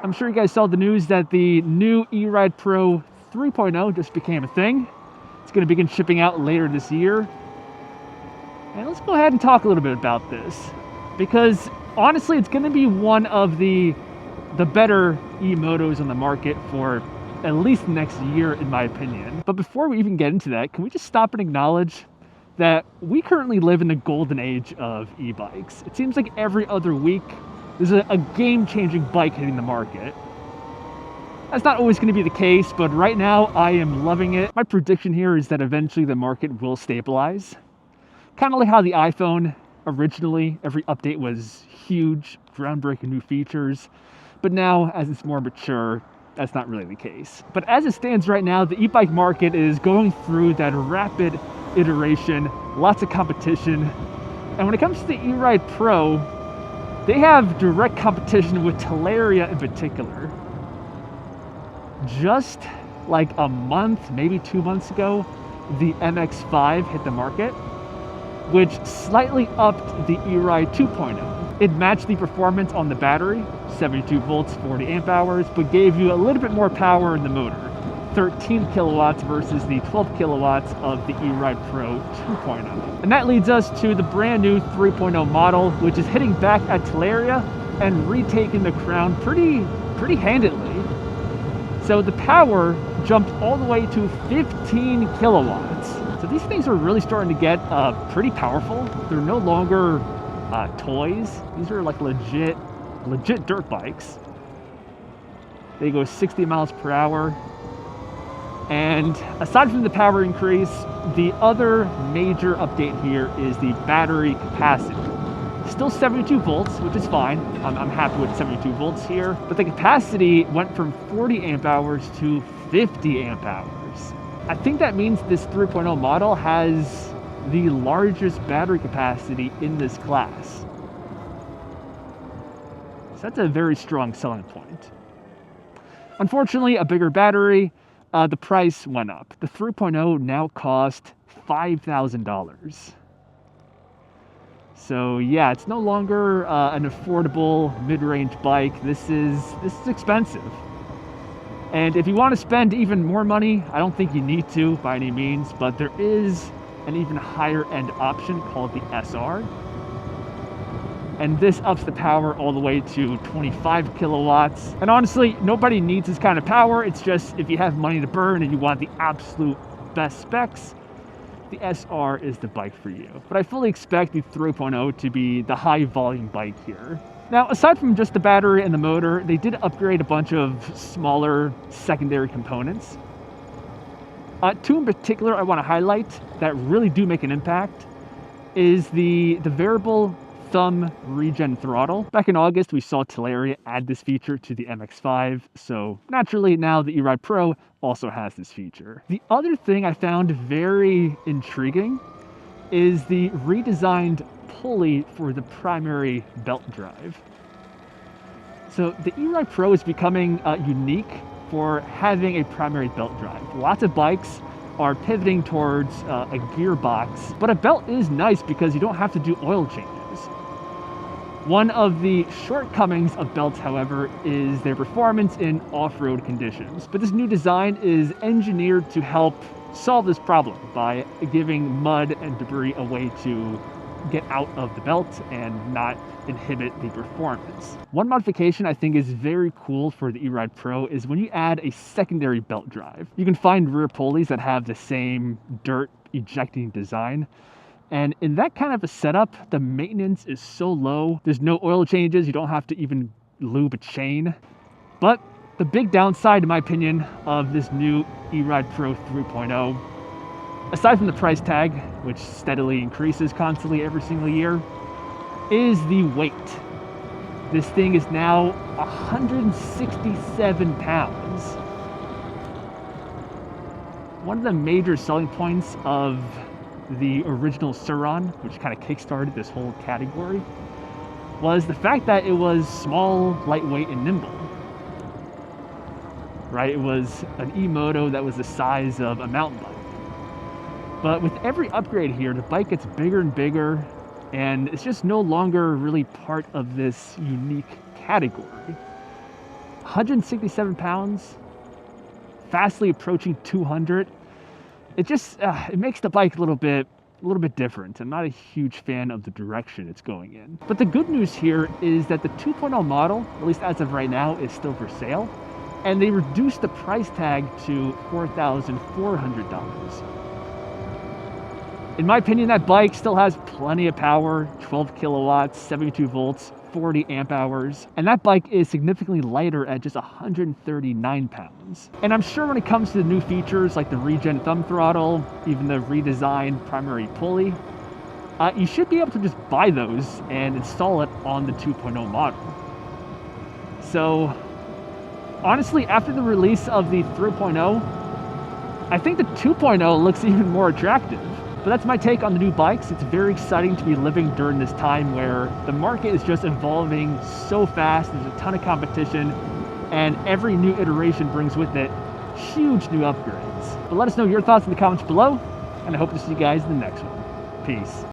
I'm sure you guys saw the news that the new eRide Pro 3.0 just became a thing. It's going to begin shipping out later this year. And let's go ahead and talk a little bit about this, because honestly, it's going to be one of the better emotos on the market for at least next year, in my opinion. But before we even get into that, can we just stop and acknowledge that we currently live in the golden age of e-bikes? It seems like every other week there's a game-changing bike hitting the market. That's not always going to be the case, but right now I am loving it. My prediction here is that eventually the market will stabilize. Kind of like how the iPhone originally, every update was huge, groundbreaking new features. But now, as it's more mature, that's not really the case. But as it stands right now, the e-bike market is going through that rapid iteration, lots of competition. And when it comes to the eRide Pro, they have direct competition with Talaria in particular. Just like a month, maybe 2 months ago, the MX-5 hit the market, which slightly upped the eRide 2.0. It matched the performance on the battery, 72 volts, 40 amp hours, but gave you a little bit more power in the motor, 13 kilowatts versus the 12 kilowatts of the eRide Pro 2.0. And that leads us to the brand new 3.0 model, which is hitting back at Talaria and retaking the crown pretty handedly. So the power jumped all the way to 15 kilowatts. So these things are really starting to get pretty powerful. They're no longer toys. These are like legit dirt bikes. They go 60 miles per hour. And aside from the power increase, the other major update here is the battery capacity. Still 72 volts, which is fine. I'm happy with 72 volts here. But the capacity went from 40 amp hours to 50 amp hours. I think that means this 3.0 model has the largest battery capacity in this class. So that's a very strong selling point. Unfortunately, a bigger battery, the price went up. The 3.0 now cost $5,000. So yeah, it's no longer an affordable mid-range bike. This is expensive. And if you want to spend even more money, I don't think you need to by any means, but there is an even higher end option called the SR. And this ups the power all the way to 25 kilowatts. And honestly, nobody needs this kind of power. It's just if you have money to burn and you want the absolute best specs, the SR is the bike for you. But I fully expect the 3.0 to be the high volume bike here. Now, aside from just the battery and the motor, they did upgrade a bunch of smaller secondary components. Two in particular I want to highlight that really do make an impact is the variable thumb regen throttle. Back in August, we saw Talaria add this feature to the MX-5, so naturally now the eRide Pro also has this feature. The other thing I found very intriguing is the redesigned pulley for the primary belt drive. So the eRide Pro is becoming unique for having a primary belt drive. Lots of bikes are pivoting towards a gearbox, but a belt is nice because you don't have to do oil changes. One of the shortcomings of belts, however, is their performance in off-road conditions. But this new design is engineered to help solve this problem by giving mud and debris a way to get out of the belt and not inhibit the performance. One modification I think is very cool for the eRide Pro is when you add a secondary belt drive. You can find rear pulleys that have the same dirt ejecting design. And in that kind of a setup, the maintenance is so low. There's no oil changes. You don't have to even lube a chain. But the big downside, in my opinion, of this new eRide Pro 3.0, aside from the price tag, which steadily increases constantly every single year, is the weight. This thing is now 167 pounds. One of the major selling points of the original Surron, which kind of kickstarted this whole category, was the fact that it was small, lightweight, and nimble. Right? It was an emoto that was the size of a mountain bike. But with every upgrade here, the bike gets bigger and bigger, and it's just no longer really part of this unique category. 167 pounds, fastly approaching 200. It just it makes the bike a little bit different. I'm not a huge fan of the direction it's going in. But the good news here is that the 2.0 model, at least as of right now, is still for sale, and they reduced the price tag to $4,400. In my opinion, that bike still has plenty of power, 12 kilowatts, 72 volts, 40 amp hours, and that bike is significantly lighter at just 139 pounds. And I'm sure when it comes to the new features like the regen thumb throttle, even the redesigned primary pulley, you should be able to just buy those and install it on the 2.0 model. So honestly, after the release of the 3.0, I think the 2.0 looks even more attractive. But that's my take on the new bikes. It's very exciting to be living during this time where the market is just evolving so fast. There's a ton of competition, and every new iteration brings with it huge new upgrades. But let us know your thoughts in the comments below, and I hope to see you guys in the next one. Peace.